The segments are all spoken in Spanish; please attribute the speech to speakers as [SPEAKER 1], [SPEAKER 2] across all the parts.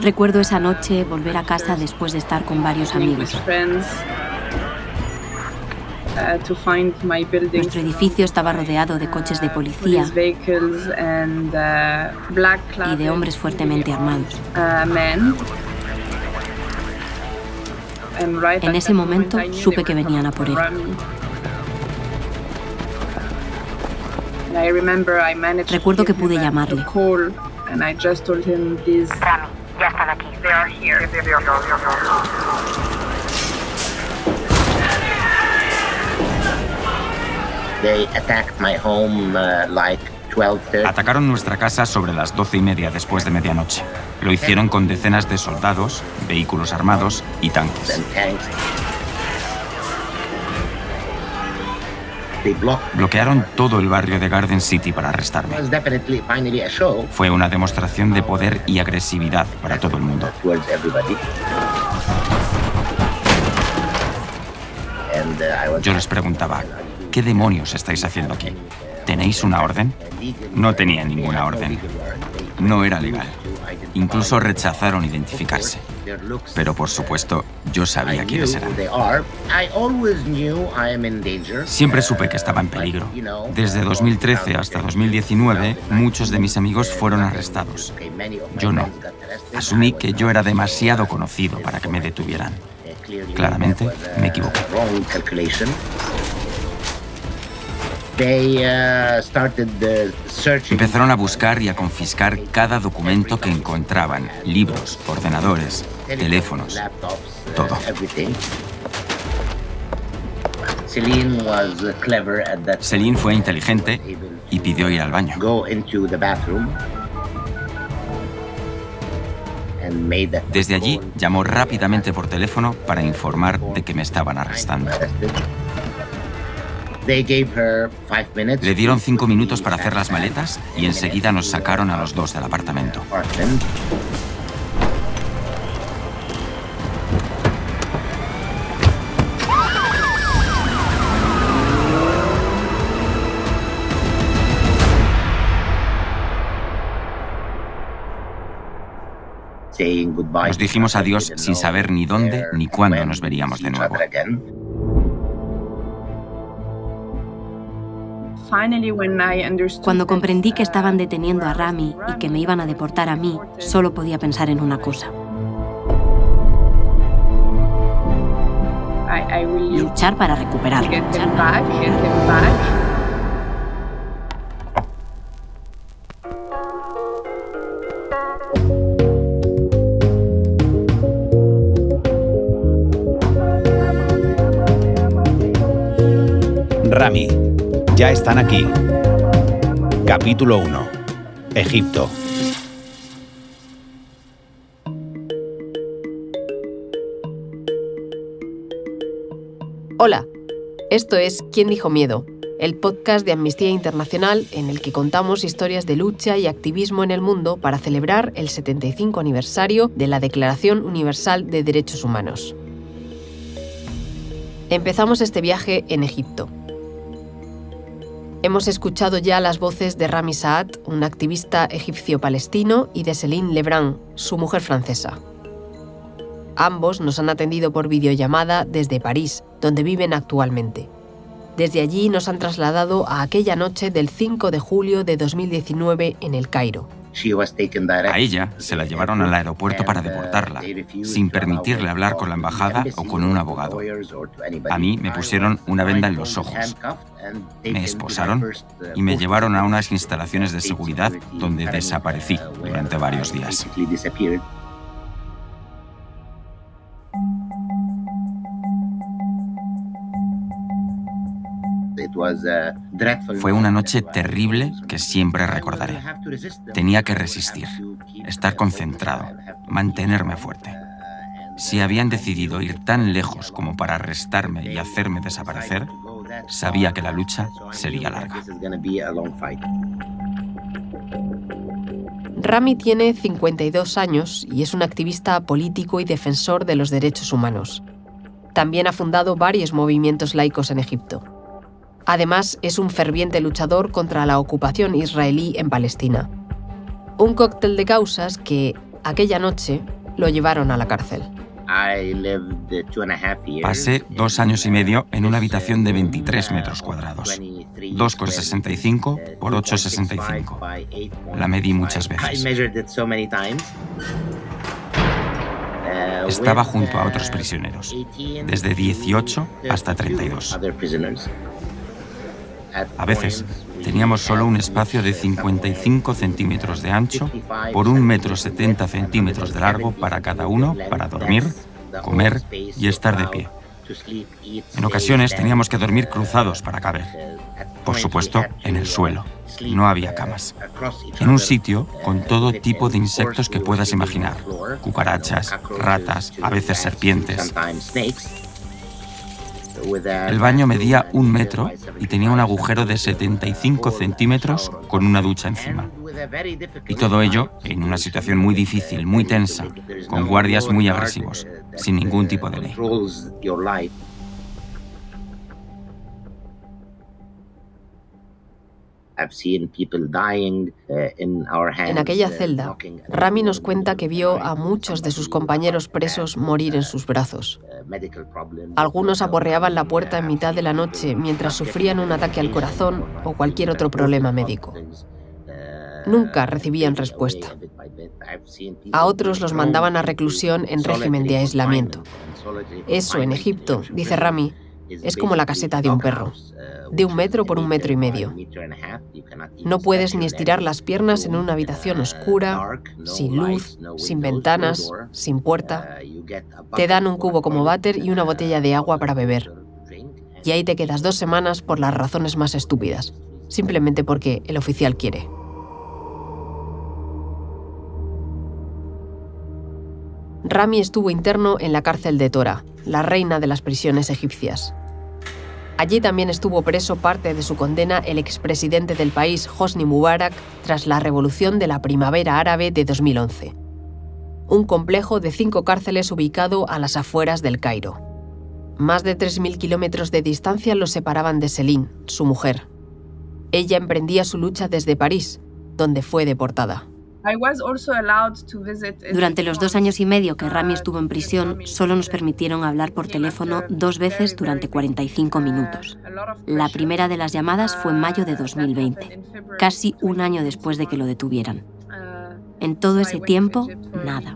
[SPEAKER 1] Recuerdo esa noche volver a casa después de estar con varios amigos. Nuestro edificio estaba rodeado de coches de policía y de hombres fuertemente armados. En ese momento supe que venían a por él. Recuerdo que pude llamarle.
[SPEAKER 2] Rami, ya están aquí.
[SPEAKER 3] Atacaron nuestra casa sobre las 12:30 después de medianoche. Lo hicieron con decenas de soldados, vehículos armados y tanques. Bloquearon todo el barrio de Garden City para arrestarme. Fue una demostración de poder y agresividad para todo el mundo. Yo les preguntaba, ¿qué demonios estáis haciendo aquí? ¿Tenéis una orden? No tenía ninguna orden. No era legal. Incluso rechazaron identificarse. Pero por supuesto, yo sabía quiénes eran. Siempre supe que estaba en peligro. Desde 2013 hasta 2019, muchos de mis amigos fueron arrestados. Yo no. Asumí que yo era demasiado conocido para que me detuvieran. Claramente, me equivoqué. Empezaron a buscar y a confiscar cada documento que encontraban, libros, ordenadores, teléfonos, todo. Céline fue inteligente y pidió ir al baño. Desde allí llamó rápidamente por teléfono para informar de que me estaban arrestando. Le dieron 5 minutos para hacer las maletas y enseguida nos sacaron a los dos del apartamento. Nos dijimos adiós sin saber ni dónde ni cuándo nos veríamos de nuevo.
[SPEAKER 1] Cuando comprendí que estaban deteniendo a Rami y que me iban a deportar a mí, solo podía pensar en una cosa: luchar para recuperarlo.
[SPEAKER 4] Rami, ya están aquí. Capítulo 1. Egipto.
[SPEAKER 5] Hola, esto es ¿Quién dijo miedo?, el podcast de Amnistía Internacional en el que contamos historias de lucha y activismo en el mundo para celebrar el 75 aniversario de la Declaración Universal de Derechos Humanos. Empezamos este viaje en Egipto. Hemos escuchado ya las voces de Rami Saad, un activista egipcio-palestino, y de Céline Lebrun, su mujer francesa. Ambos nos han atendido por videollamada desde París, donde viven actualmente. Desde allí nos han trasladado a aquella noche del 5 de julio de 2019 en El Cairo.
[SPEAKER 3] A ella se la llevaron al aeropuerto para deportarla, sin permitirle hablar con la embajada o con un abogado. A mí me pusieron una venda en los ojos, me esposaron y me llevaron a unas instalaciones de seguridad donde desaparecí durante varios días. Fue una noche terrible que siempre recordaré. Tenía que resistir, estar concentrado, mantenerme fuerte. Si habían decidido ir tan lejos como para arrestarme y hacerme desaparecer, sabía que la lucha sería larga.
[SPEAKER 5] Rami tiene 52 años y es un activista político y defensor de los derechos humanos. También ha fundado varios movimientos laicos en Egipto. Además, es un ferviente luchador contra la ocupación israelí en Palestina. Un cóctel de causas que, aquella noche, lo llevaron a la cárcel.
[SPEAKER 3] Pasé 2 años y medio en una habitación de 23 metros cuadrados, 2,65 por 8,65. La medí muchas veces. Estaba junto a otros prisioneros, desde 18 hasta 32. A veces teníamos solo un espacio de 55 centímetros de ancho por 1,70 centímetros de largo para cada uno para dormir, comer y estar de pie. En ocasiones teníamos que dormir cruzados para caber. Por supuesto, en el suelo. No había camas. En un sitio con todo tipo de insectos que puedas imaginar. Cucarachas, ratas, a veces serpientes. El baño medía 1 metro y tenía un agujero de 75 centímetros con una ducha encima. Y todo ello en una situación muy difícil, muy tensa, con guardias muy agresivos, sin ningún tipo de ley.
[SPEAKER 5] En aquella celda, Rami nos cuenta que vio a muchos de sus compañeros presos morir en sus brazos. Algunos aporreaban la puerta en mitad de la noche mientras sufrían un ataque al corazón o cualquier otro problema médico. Nunca recibían respuesta. A otros los mandaban a reclusión en régimen de aislamiento. Eso, en Egipto, dice Rami, es como la caseta de un perro, de 1 metro por 1,5 metros. No puedes ni estirar las piernas en una habitación oscura, sin luz, sin ventanas, sin puerta. Te dan un cubo como váter y una botella de agua para beber. Y ahí te quedas 2 semanas por las razones más estúpidas, simplemente porque el oficial quiere. Rami estuvo interno en la cárcel de Tora, la reina de las prisiones egipcias. Allí también estuvo preso parte de su condena el expresidente del país, Hosni Mubarak, tras la revolución de la primavera árabe de 2011. Un complejo de 5 cárceles ubicado a las afueras del Cairo. Más de 3.000 kilómetros de distancia los separaban de Céline, su mujer. Ella emprendía su lucha desde París, donde fue deportada.
[SPEAKER 1] Durante los 2 años y medio que Rami estuvo en prisión, solo nos permitieron hablar por teléfono 2 veces durante 45 minutos. La primera de las llamadas fue en mayo de 2020, casi 1 año después de que lo detuvieran. En todo ese tiempo, nada.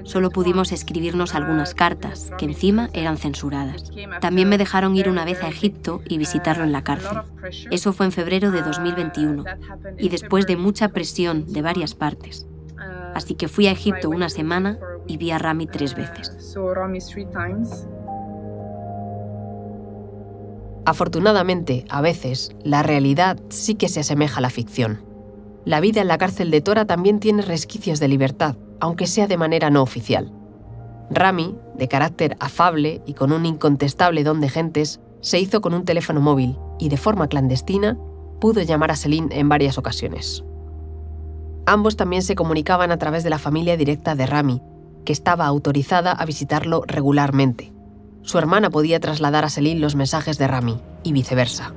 [SPEAKER 1] Solo pudimos escribirnos algunas cartas, que encima eran censuradas. También me dejaron ir una vez a Egipto y visitarlo en la cárcel. Eso fue en febrero de 2021, y después de mucha presión de varias partes. Así que fui a Egipto 1 semana y vi a Rami 3 veces.
[SPEAKER 5] Afortunadamente, a veces, la realidad sí que se asemeja a la ficción. La vida en la cárcel de Tora también tiene resquicios de libertad, aunque sea de manera no oficial. Rami, de carácter afable y con un incontestable don de gentes, se hizo con un teléfono móvil y, de forma clandestina, pudo llamar a Céline en varias ocasiones. Ambos también se comunicaban a través de la familia directa de Rami, que estaba autorizada a visitarlo regularmente. Su hermana podía trasladar a Céline los mensajes de Rami, y viceversa.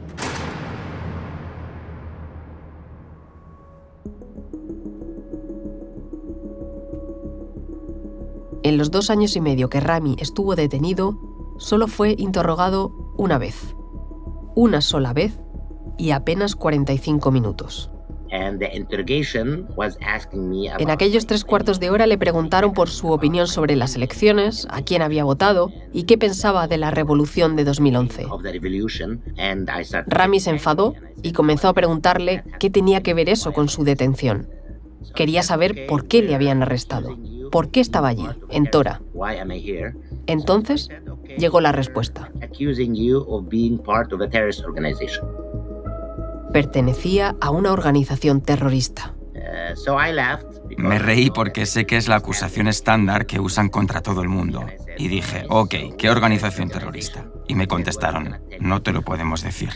[SPEAKER 5] En los 2 años y medio que Rami estuvo detenido, solo fue interrogado una vez. Una sola vez y apenas 45 minutos. En aquellos 3/4 de hora le preguntaron por su opinión sobre las elecciones, a quién había votado y qué pensaba de la revolución de 2011. Rami se enfadó y comenzó a preguntarle qué tenía que ver eso con su detención. Quería saber por qué le habían arrestado. ¿Por qué estaba allí, en Tora? Entonces llegó la respuesta. Pertenecía a una organización terrorista.
[SPEAKER 3] Me reí porque sé que es la acusación estándar que usan contra todo el mundo. Y dije, ok, ¿qué organización terrorista? Y me contestaron, no te lo podemos decir.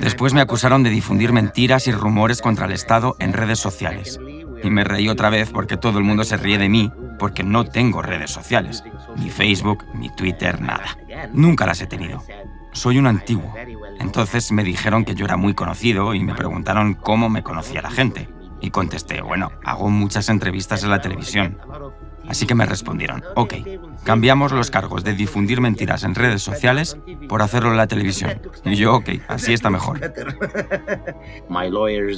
[SPEAKER 3] Después me acusaron de difundir mentiras y rumores contra el Estado en redes sociales. Y me reí otra vez porque todo el mundo se ríe de mí porque no tengo redes sociales. Ni Facebook, ni Twitter, nada. Nunca las he tenido. Soy un antiguo. Entonces me dijeron que yo era muy conocido y me preguntaron cómo me conocía la gente. Y contesté, bueno, hago muchas entrevistas en la televisión. Así que me respondieron, ok, cambiamos los cargos de difundir mentiras en redes sociales por hacerlo en la televisión. Y yo, ok, así está mejor.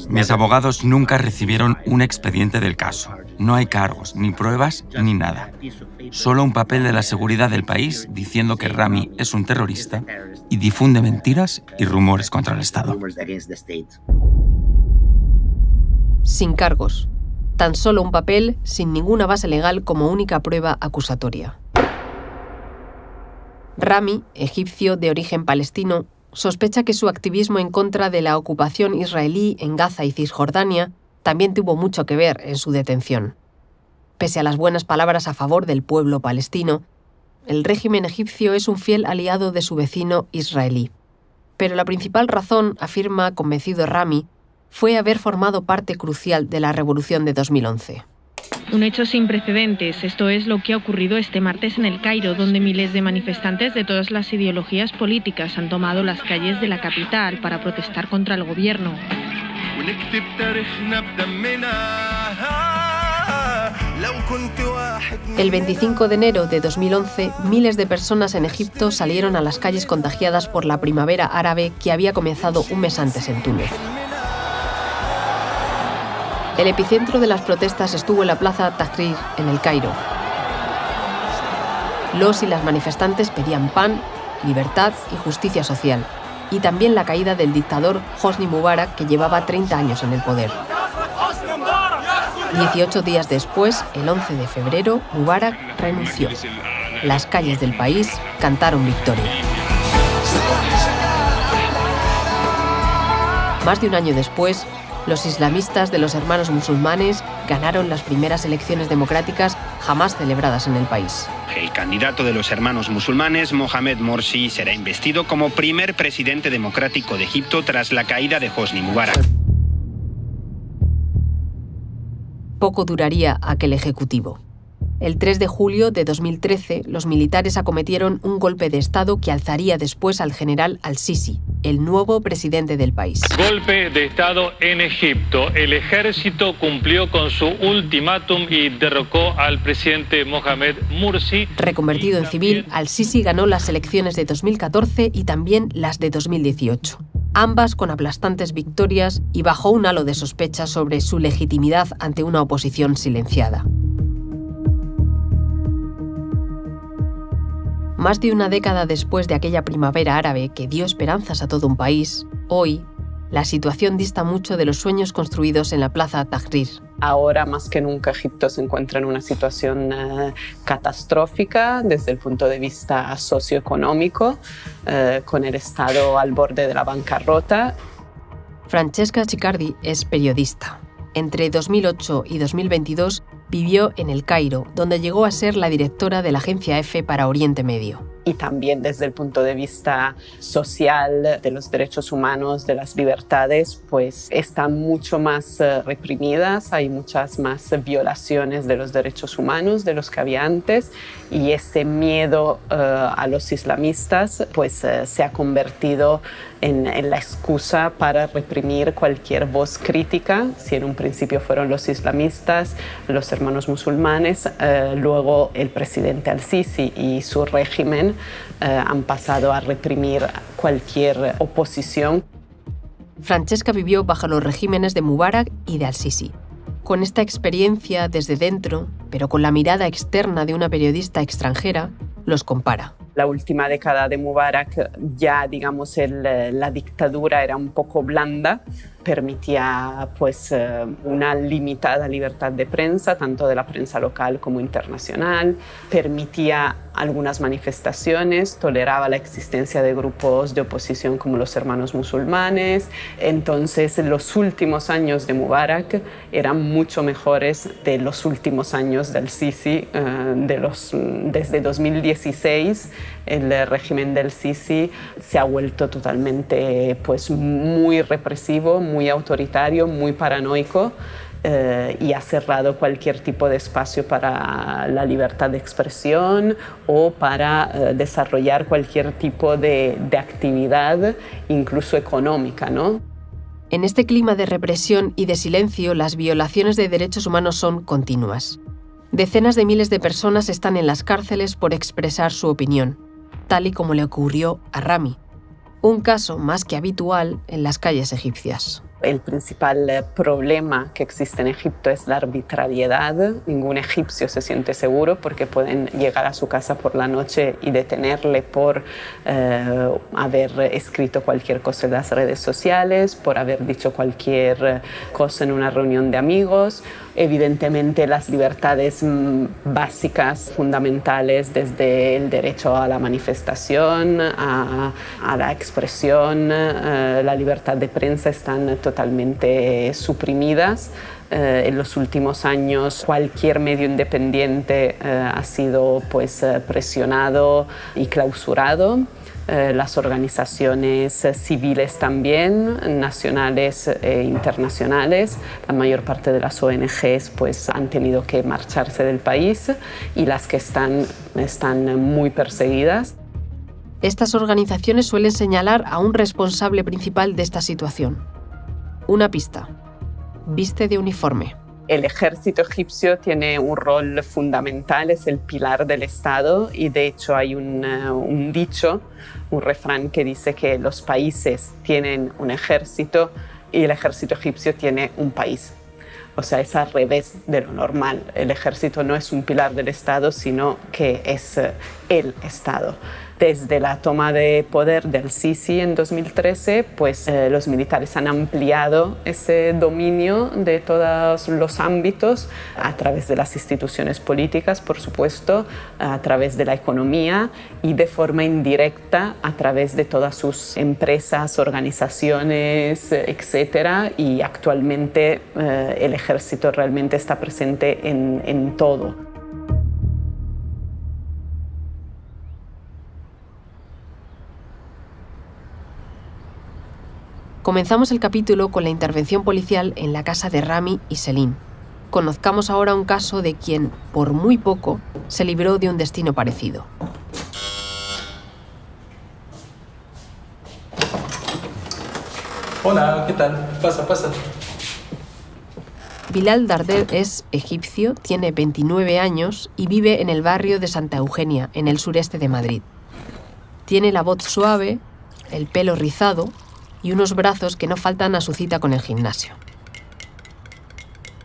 [SPEAKER 3] Mis abogados nunca recibieron un expediente del caso. No hay cargos, ni pruebas, ni nada. Solo un papel de la seguridad del país diciendo que Rami es un terrorista y difunde mentiras y rumores contra el Estado.
[SPEAKER 5] Sin cargos. Tan solo un papel sin ninguna base legal como única prueba acusatoria. Rami, egipcio de origen palestino, sospecha que su activismo en contra de la ocupación israelí en Gaza y Cisjordania también tuvo mucho que ver en su detención. Pese a las buenas palabras a favor del pueblo palestino, el régimen egipcio es un fiel aliado de su vecino israelí. Pero la principal razón, afirma convencido Rami, fue haber formado parte crucial de la revolución de 2011.
[SPEAKER 6] Un hecho sin precedentes. Esto es lo que ha ocurrido este martes en El Cairo, donde miles de manifestantes de todas las ideologías políticas han tomado las calles de la capital para protestar contra el gobierno. El 25 de enero de 2011, miles de personas en Egipto salieron a las calles contagiadas por la primavera árabe que había comenzado un mes antes en Túnez. El epicentro de las protestas estuvo en la plaza Tahrir, en El Cairo. Los y las manifestantes pedían pan, libertad y justicia social, y también la caída del dictador Hosni Mubarak, que llevaba 30 años en el poder. 18 días después, el 11 de febrero, Mubarak renunció. Las calles del país cantaron victoria. Más de un año después, los islamistas de los Hermanos Musulmanes ganaron las primeras elecciones democráticas jamás celebradas en el país.
[SPEAKER 7] El candidato de los Hermanos Musulmanes, Mohamed Morsi, será investido como primer presidente democrático de Egipto tras la caída de Hosni Mubarak.
[SPEAKER 5] Poco duraría aquel ejecutivo. El 3 de julio de 2013, los militares acometieron un golpe de Estado que alzaría después al general al-Sisi, el nuevo presidente del país.
[SPEAKER 8] Golpe de Estado en Egipto. El ejército cumplió con su ultimátum y derrocó al presidente Mohamed Morsi.
[SPEAKER 5] Reconvertido en civil, al-Sisi ganó las elecciones de 2014 y también las de 2018. Ambas con aplastantes victorias y bajo un halo de sospecha sobre su legitimidad ante una oposición silenciada. Más de una década después de aquella primavera árabe que dio esperanzas a todo un país, hoy, la situación dista mucho de los sueños construidos en la plaza Tahrir.
[SPEAKER 2] Ahora, más que nunca, Egipto se encuentra en una situación catastrófica desde el punto de vista socioeconómico, con el Estado al borde de la bancarrota.
[SPEAKER 5] Francesca Ciccardi es periodista. Entre 2008 y 2022 vivió en El Cairo, donde llegó a ser la directora de la agencia EFE para Oriente Medio.
[SPEAKER 2] Y también desde el punto de vista social, de los derechos humanos, de las libertades, pues están mucho más reprimidas, hay muchas más violaciones de los derechos humanos de los que había antes, y ese miedo a los islamistas pues se ha convertido en la excusa para reprimir cualquier voz crítica. Si en un principio fueron los islamistas, los Hermanos Musulmanes, luego el presidente al-Sisi y su régimen han pasado a reprimir cualquier oposición.
[SPEAKER 5] Francesca vivió bajo los regímenes de Mubarak y de al-Sisi. Con esta experiencia desde dentro, pero con la mirada externa de una periodista extranjera, los compara.
[SPEAKER 2] La última década de Mubarak ya, digamos, la dictadura era un poco blanda, permitía pues una limitada libertad de prensa, tanto de la prensa local como internacional, permitía algunas manifestaciones, toleraba la existencia de grupos de oposición como los Hermanos Musulmanes. Entonces, los últimos años de Mubarak eran mucho mejores de los últimos años del Sisi, desde 2016. El régimen del Sisi se ha vuelto totalmente pues, muy represivo, muy autoritario, muy paranoico, y ha cerrado cualquier tipo de espacio para la libertad de expresión o para desarrollar cualquier tipo de actividad, incluso económica, ¿no?
[SPEAKER 5] En este clima de represión y de silencio, las violaciones de derechos humanos son continuas. Decenas de miles de personas están en las cárceles por expresar su opinión, tal y como le ocurrió a Rami, un caso más que habitual en las calles egipcias.
[SPEAKER 2] El principal problema que existe en Egipto es la arbitrariedad. Ningún egipcio se siente seguro porque pueden llegar a su casa por la noche y detenerle por haber escrito cualquier cosa en las redes sociales, por haber dicho cualquier cosa en una reunión de amigos. Evidentemente, las libertades básicas, fundamentales, desde el derecho a la manifestación, a la expresión, la libertad de prensa están totalmente suprimidas. En los últimos años cualquier medio independiente ha sido presionado y clausurado. Las organizaciones civiles también, nacionales e internacionales. La mayor parte de las ONGs han tenido que marcharse del país y las que están muy perseguidas.
[SPEAKER 5] Estas organizaciones suelen señalar a un responsable principal de esta situación. Una pista: viste de uniforme.
[SPEAKER 2] El ejército egipcio tiene un rol fundamental, es el pilar del Estado y de hecho hay un dicho, un refrán que dice que los países tienen un ejército y el ejército egipcio tiene un país. O sea, es al revés de lo normal. El ejército no es un pilar del Estado, sino que es el Estado. Desde la toma de poder del Sisi en 2013, los militares han ampliado ese dominio de todos los ámbitos a través de las instituciones políticas, por supuesto, a través de la economía y de forma indirecta a través de todas sus empresas, organizaciones, etc. Y actualmente el ejército realmente está presente en todo.
[SPEAKER 5] Comenzamos el capítulo con la intervención policial en la casa de Rami y Selim. Conozcamos ahora un caso de quien, por muy poco, se libró de un destino parecido.
[SPEAKER 9] Hola, ¿qué tal? Pasa.
[SPEAKER 5] Bilal Darder es egipcio, tiene 29 años y vive en el barrio de Santa Eugenia, en el sureste de Madrid. Tiene la voz suave, el pelo rizado y unos brazos que no faltan a su cita con el gimnasio.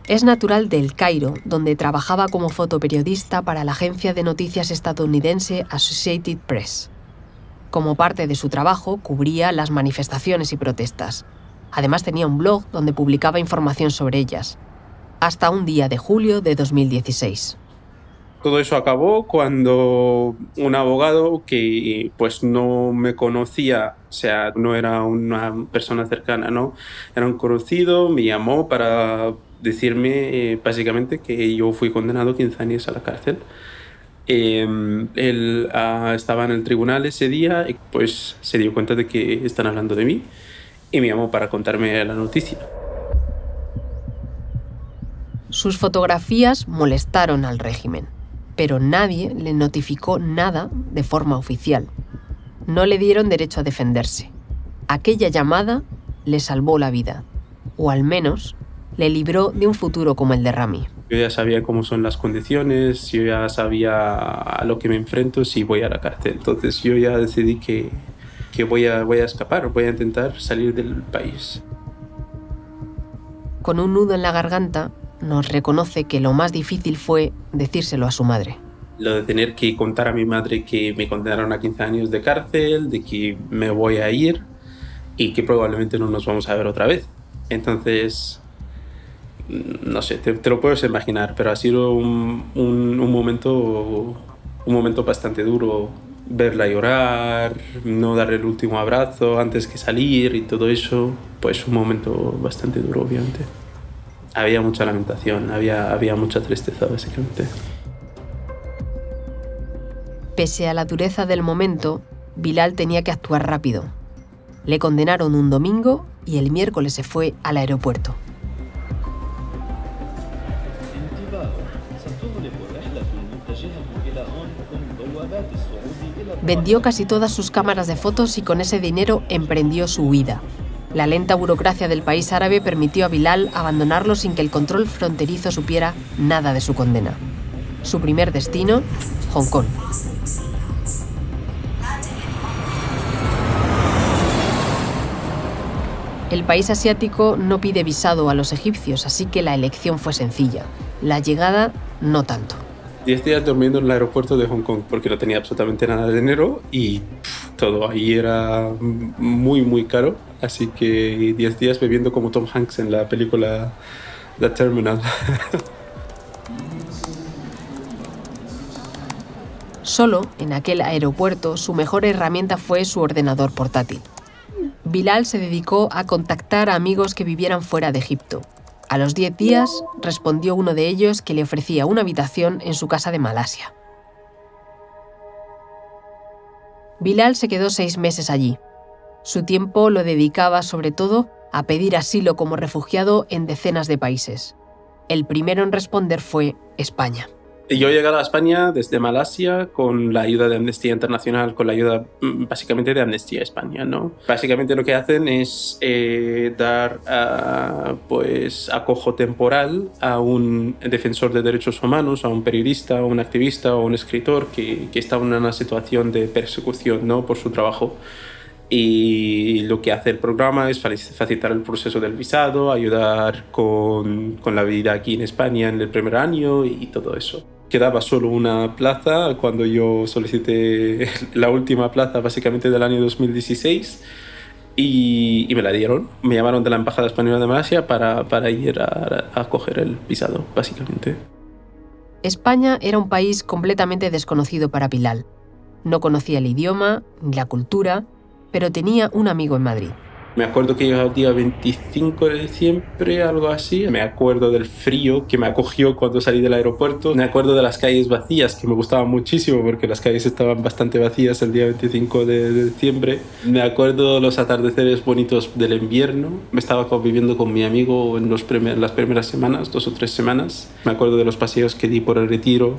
[SPEAKER 5] Es natural de El Cairo, donde trabajaba como fotoperiodista para la agencia de noticias estadounidense Associated Press. Como parte de su trabajo, cubría las manifestaciones y protestas. Además, tenía un blog donde publicaba información sobre ellas. Hasta un día de julio de 2016.
[SPEAKER 9] Todo eso acabó cuando un abogado que no me conocía, o sea, no era una persona cercana, ¿no? Era un conocido, me llamó para decirme básicamente que yo fui condenado a 15 años a la cárcel. Él estaba en el tribunal ese día y se dio cuenta de que están hablando de mí y me llamó para contarme la noticia.
[SPEAKER 5] Sus fotografías molestaron al régimen, pero nadie le notificó nada de forma oficial. No le dieron derecho a defenderse. Aquella llamada le salvó la vida, o al menos le libró de un futuro como el de Rami.
[SPEAKER 9] Yo ya sabía cómo son las condiciones, yo ya sabía a lo que me enfrento si voy a la cárcel. Entonces yo ya decidí que voy a escapar, voy a intentar salir del país.
[SPEAKER 5] Con un nudo en la garganta, nos reconoce que lo más difícil fue decírselo a su madre.
[SPEAKER 9] Lo de tener que contar a mi madre que me condenaron a 15 años de cárcel, de que me voy a ir y que probablemente no nos vamos a ver otra vez. Entonces, no sé, te lo puedes imaginar, pero ha sido un momento bastante duro. Verla llorar, no darle el último abrazo antes que salir y todo eso, un momento bastante duro, obviamente. Había mucha lamentación, había mucha tristeza, básicamente.
[SPEAKER 5] Pese a la dureza del momento, Bilal tenía que actuar rápido. Le condenaron un domingo y el miércoles se fue al aeropuerto. Vendió casi todas sus cámaras de fotos y con ese dinero emprendió su huida. La lenta burocracia del país árabe permitió a Bilal abandonarlo sin que el control fronterizo supiera nada de su condena. Su primer destino, Hong Kong. El país asiático no pide visado a los egipcios, así que la elección fue sencilla. La llegada, no tanto.
[SPEAKER 9] 10 días durmiendo en el aeropuerto de Hong Kong porque no tenía absolutamente nada de dinero y todo ahí era muy caro. Así que 10 días bebiendo como Tom Hanks en la película The Terminal.
[SPEAKER 5] Solo en aquel aeropuerto su mejor herramienta fue su ordenador portátil. Bilal se dedicó a contactar a amigos que vivieran fuera de Egipto. A los 10 días respondió uno de ellos que le ofrecía una habitación en su casa de Malasia. Bilal se quedó 6 meses allí. Su tiempo lo dedicaba sobre todo a pedir asilo como refugiado en decenas de países. El primero en responder fue España.
[SPEAKER 9] Yo he llegado a España desde Malasia con la ayuda de Amnistía Internacional, con la ayuda básicamente de Amnistía España, ¿no? Básicamente lo que hacen es dar acojo temporal a un defensor de derechos humanos, a un periodista, a un activista o un escritor que está en una situación de persecución, ¿no? Por su trabajo. Y lo que hace el programa es facilitar el proceso del visado, ayudar con la vida aquí en España en el primer año y todo eso. Quedaba solo una plaza cuando yo solicité la última plaza básicamente del año 2016 y me la dieron. Me llamaron de la Embajada Española de Malasia para ir a coger el visado, básicamente.
[SPEAKER 5] España era un país completamente desconocido para Bilal. No conocía el idioma ni la cultura, pero tenía un amigo en Madrid.
[SPEAKER 9] Me acuerdo que llegaba el día 25 de diciembre, algo así. Me acuerdo del frío que me acogió cuando salí del aeropuerto. Me acuerdo de las calles vacías, que me gustaban muchísimo porque las calles estaban bastante vacías el día 25 de diciembre. Me acuerdo de los atardeceres bonitos del invierno. Me estaba conviviendo con mi amigo en las primeras semanas, 2 o 3 semanas. Me acuerdo de los paseos que di por el Retiro.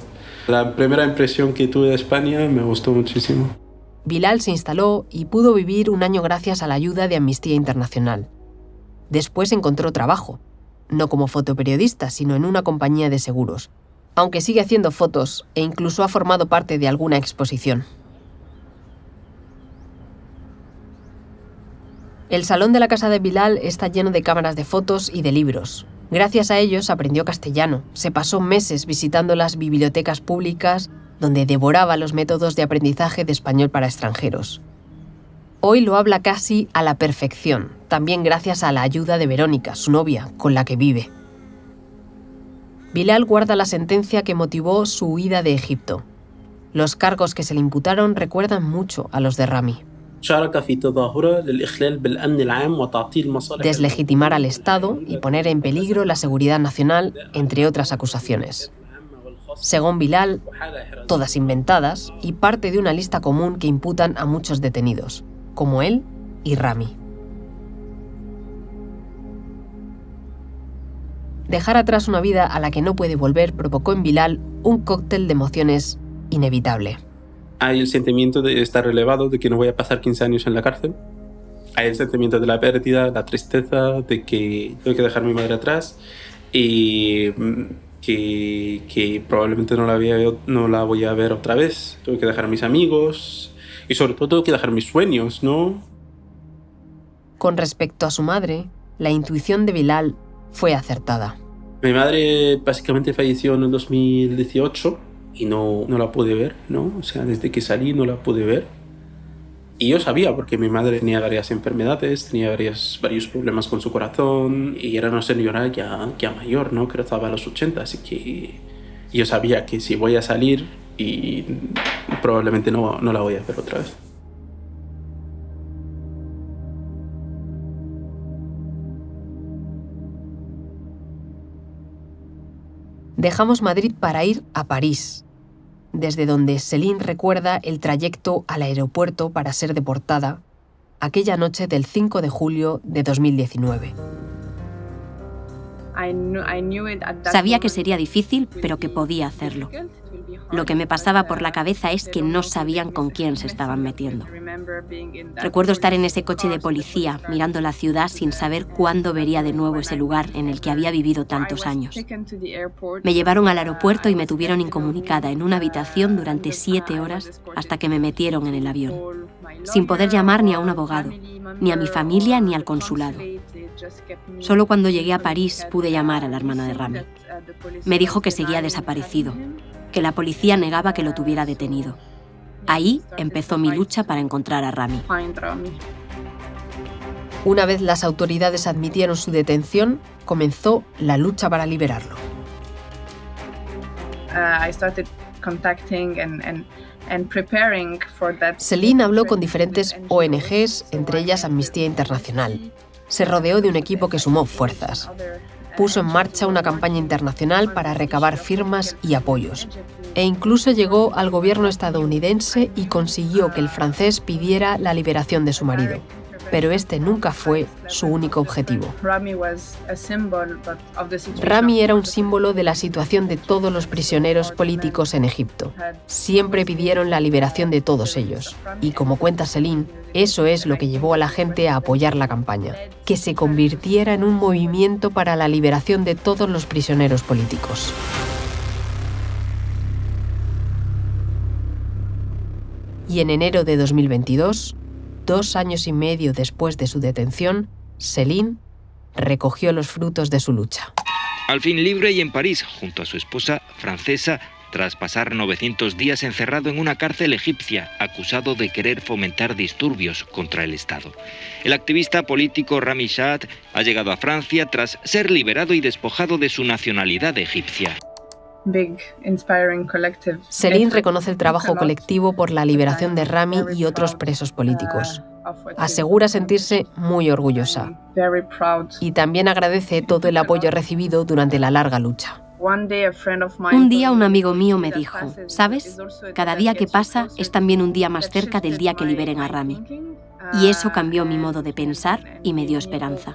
[SPEAKER 9] La primera impresión que tuve de España me gustó muchísimo.
[SPEAKER 5] Bilal se instaló y pudo vivir un año gracias a la ayuda de Amnistía Internacional. Después encontró trabajo, no como fotoperiodista, sino en una compañía de seguros, aunque sigue haciendo fotos e incluso ha formado parte de alguna exposición. El salón de la casa de Bilal está lleno de cámaras de fotos y de libros. Gracias a ellos aprendió castellano, se pasó meses visitando las bibliotecas públicas donde devoraba los métodos de aprendizaje de español para extranjeros. Hoy lo habla casi a la perfección, también gracias a la ayuda de Verónica, su novia, con la que vive. Bilal guarda la sentencia que motivó su huida de Egipto. Los cargos que se le imputaron recuerdan mucho a los de Rami. Deslegitimar al Estado y poner en peligro la seguridad nacional, entre otras acusaciones. Según Bilal, todas inventadas y parte de una lista común que imputan a muchos detenidos, como él y Rami. Dejar atrás una vida a la que no puede volver provocó en Bilal un cóctel de emociones inevitable.
[SPEAKER 9] Hay el sentimiento de estar relevado, de que no voy a pasar 15 años en la cárcel. Hay el sentimiento de la pérdida, la tristeza, de que tengo que dejar a mi madre atrás y que probablemente no la voy a ver otra vez. Tengo que dejar a mis amigos y sobre todo tengo que dejar mis sueños, ¿no?
[SPEAKER 5] Con respecto a su madre, la intuición de Bilal fue acertada.
[SPEAKER 9] Mi madre básicamente falleció en el 2018 y no la pude ver, ¿no? O sea, desde que salí no la pude ver. Y yo sabía, porque mi madre tenía varias enfermedades, tenía varios problemas con su corazón y era una señora ya mayor, ¿no? Que estaba a los 80, así que yo sabía que si voy a salir y probablemente no la voy a ver otra vez.
[SPEAKER 5] Dejamos Madrid para ir a París, desde donde Céline recuerda el trayecto al aeropuerto para ser deportada aquella noche del 5 de julio de 2019.
[SPEAKER 1] Sabía que sería difícil, pero que podía hacerlo. Lo que me pasaba por la cabeza es que no sabían con quién se estaban metiendo. Recuerdo estar en ese coche de policía, mirando la ciudad sin saber cuándo vería de nuevo ese lugar en el que había vivido tantos años. Me llevaron al aeropuerto y me tuvieron incomunicada en una habitación durante 7 horas hasta que me metieron en el avión, sin poder llamar ni a un abogado, ni a mi familia ni al consulado. Solo cuando llegué a París pude llamar a la hermana de Rami. Me dijo que seguía desaparecido, que la policía negaba que lo tuviera detenido. Ahí empezó mi lucha para encontrar a Rami.
[SPEAKER 5] Una vez las autoridades admitieron su detención, comenzó la lucha para liberarlo. Céline habló con diferentes ONGs, entre ellas Amnistía Internacional. Se rodeó de un equipo que sumó fuerzas. Puso en marcha una campaña internacional para recabar firmas y apoyos. E incluso llegó al gobierno estadounidense y consiguió que el francés pidiera la liberación de su marido. Pero este nunca fue su único objetivo. Rami era un símbolo de la situación de todos los prisioneros políticos en Egipto. Siempre pidieron la liberación de todos ellos. Y como cuenta Céline, eso es lo que llevó a la gente a apoyar la campaña, que se convirtiera en un movimiento para la liberación de todos los prisioneros políticos. Y en enero de 2022, 2 años y medio después de su detención, Céline recogió los frutos de su lucha.
[SPEAKER 10] Al fin libre y en París, junto a su esposa francesa, tras pasar 900 días encerrado en una cárcel egipcia, acusado de querer fomentar disturbios contra el Estado. El activista político Rami Saad ha llegado a Francia tras ser liberado y despojado de su nacionalidad egipcia.
[SPEAKER 5] Céline reconoce el trabajo colectivo por la liberación de Rami y otros presos políticos. Asegura sentirse muy orgullosa y también agradece todo el apoyo recibido durante la larga lucha.
[SPEAKER 1] Un día un amigo mío me dijo, ¿sabes? Cada día que pasa es también un día más cerca del día que liberen a Rami. Y eso cambió mi modo de pensar y me dio esperanza.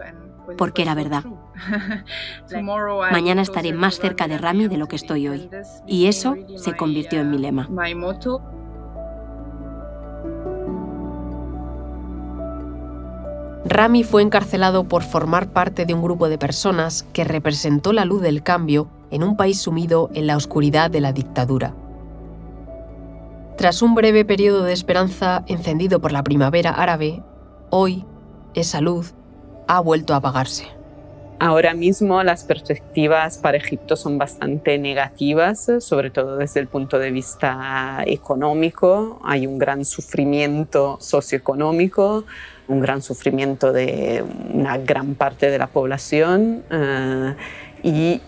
[SPEAKER 1] Porque era verdad. Mañana estaré más cerca de Rami de lo que estoy hoy. Y eso se convirtió en mi lema.
[SPEAKER 5] Rami fue encarcelado por formar parte de un grupo de personas que representó la luz del cambio en un país sumido en la oscuridad de la dictadura. Tras un breve periodo de esperanza encendido por la primavera árabe, hoy esa luz ha vuelto a apagarse.
[SPEAKER 2] Ahora mismo las perspectivas para Egipto son bastante negativas, sobre todo desde el punto de vista económico. Hay un gran sufrimiento socioeconómico, un gran sufrimiento de una gran parte de la población y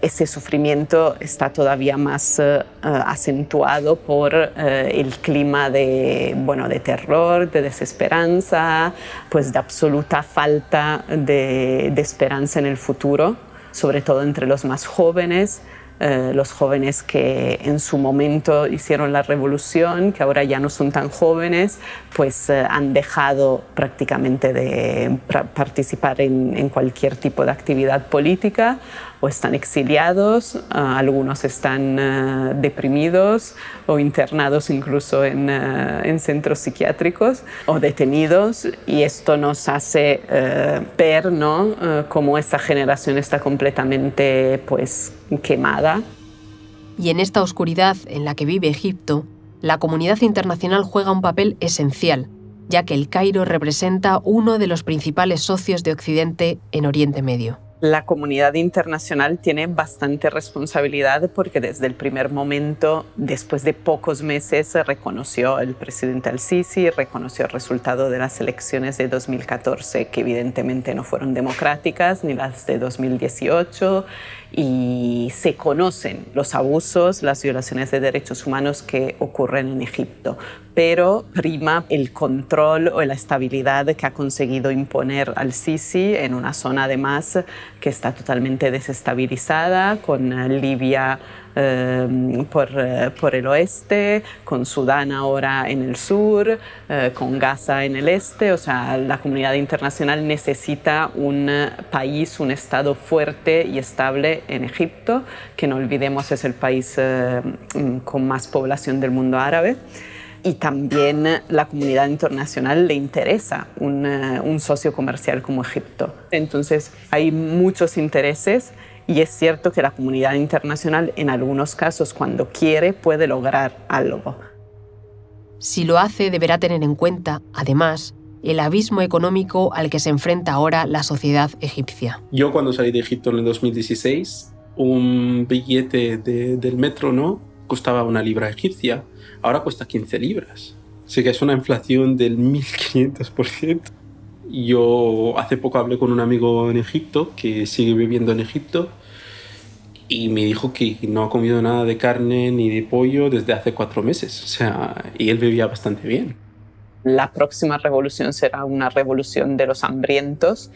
[SPEAKER 2] ese sufrimiento está todavía más acentuado por el clima de terror, de desesperanza, pues de absoluta falta de esperanza en el futuro, sobre todo entre los más jóvenes. Los jóvenes que en su momento hicieron la revolución, que ahora ya no son tan jóvenes, pues han dejado prácticamente de participar en cualquier tipo de actividad política o están exiliados, algunos están deprimidos o internados incluso en centros psiquiátricos o detenidos, y esto nos hace ver, ¿no?, cómo esta generación está completamente pues quemada.
[SPEAKER 5] Y en esta oscuridad en la que vive Egipto, la comunidad internacional juega un papel esencial, ya que el Cairo representa uno de los principales socios de Occidente en Oriente Medio.
[SPEAKER 2] La comunidad internacional tiene bastante responsabilidad porque desde el primer momento, después de pocos meses, reconoció el presidente al-Sisi, reconoció el resultado de las elecciones de 2014, que evidentemente no fueron democráticas, ni las de 2018, y se conocen los abusos, las violaciones de derechos humanos que ocurren en Egipto, pero prima el control o la estabilidad que ha conseguido imponer al-Sisi en una zona además que está totalmente desestabilizada, con Libia por el oeste, con Sudán ahora en el sur, con Gaza en el este. O sea, la comunidad internacional necesita un país, un Estado fuerte y estable en Egipto, que no olvidemos es el país con más población del mundo árabe. Y también la comunidad internacional le interesa un socio comercial como Egipto. Entonces hay muchos intereses y es cierto que la comunidad internacional en algunos casos, cuando quiere, puede lograr algo.
[SPEAKER 5] Si lo hace, deberá tener en cuenta, además, el abismo económico al que se enfrenta ahora la sociedad egipcia.
[SPEAKER 9] Yo cuando salí de Egipto en el 2016, un billete del metro, ¿no?, costaba 1 libra egipcia. Ahora cuesta 15 libras. Así que es una inflación del 1500%. Yo hace poco hablé con un amigo en Egipto que sigue viviendo en Egipto y me dijo que no ha comido nada de carne ni de pollo desde hace 4 meses. O sea, y él vivía bastante bien.
[SPEAKER 2] La próxima revolución será una revolución de los hambrientos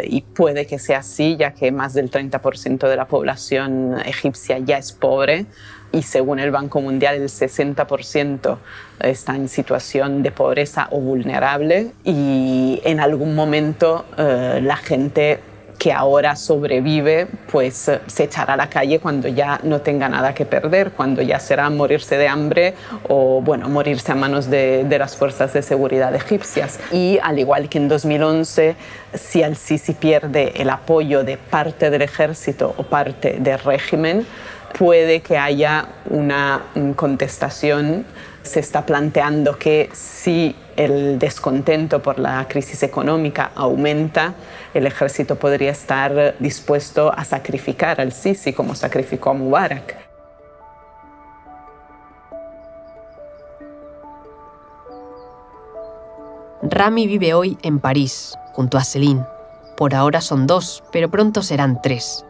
[SPEAKER 2] y puede que sea así, ya que más del 30% de la población egipcia ya es pobre y según el Banco Mundial el 60% está en situación de pobreza o vulnerable y en algún momento la gente que ahora sobrevive pues se echará a la calle cuando ya no tenga nada que perder, cuando ya será morirse de hambre o bueno, morirse a manos de las fuerzas de seguridad egipcias. Y al igual que en 2011, si al-Sisi pierde el apoyo de parte del ejército o parte del régimen, puede que haya una contestación. Se está planteando que si el descontento por la crisis económica aumenta, el ejército podría estar dispuesto a sacrificar al Sisi como sacrificó a Mubarak.
[SPEAKER 5] Rami vive hoy en París, junto a Céline. Por ahora son 2, pero pronto serán 3.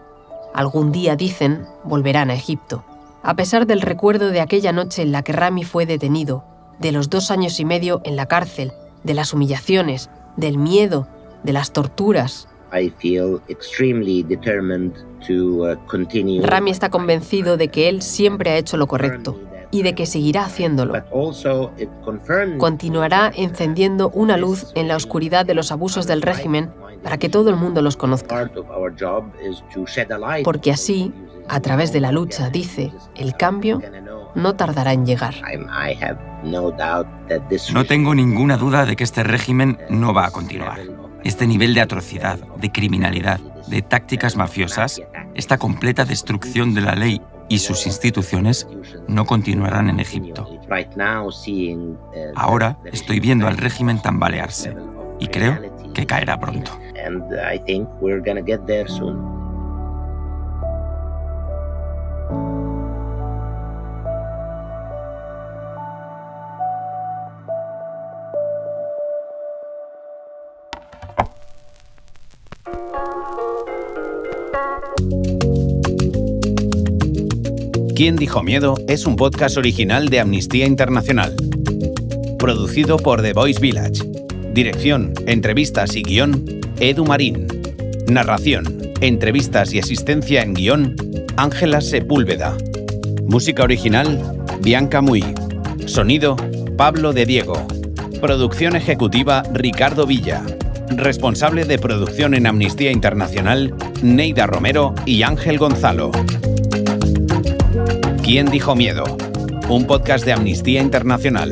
[SPEAKER 5] Algún día, dicen, volverán a Egipto. A pesar del recuerdo de aquella noche en la que Rami fue detenido, de los 2 años y medio en la cárcel, de las humillaciones, del miedo, de las torturas. Rami está convencido de que él siempre ha hecho lo correcto y de que seguirá haciéndolo. Continuará encendiendo una luz en la oscuridad de los abusos del régimen para que todo el mundo los conozca. Porque así, a través de la lucha, dice, el cambio no tardará en llegar.
[SPEAKER 3] No tengo ninguna duda de que este régimen no va a continuar. Este nivel de atrocidad, de criminalidad, de tácticas mafiosas, esta completa destrucción de la ley y sus instituciones no continuarán en Egipto. Ahora estoy viendo al régimen tambalearse y creo que caerá pronto.
[SPEAKER 4] ¿Quién dijo miedo? Es un podcast original de Amnistía Internacional. Producido por The Voice Village. Dirección, entrevistas y guión, Edu Marín. Narración, entrevistas y asistencia en guión, Ángela Sepúlveda. Música original, Bianca Muy. Sonido, Pablo de Diego. Producción ejecutiva, Ricardo Villa. Responsable de producción en Amnistía Internacional, Neida Romero y Ángel Gonzalo. ¿Quién dijo miedo? Un podcast de Amnistía Internacional.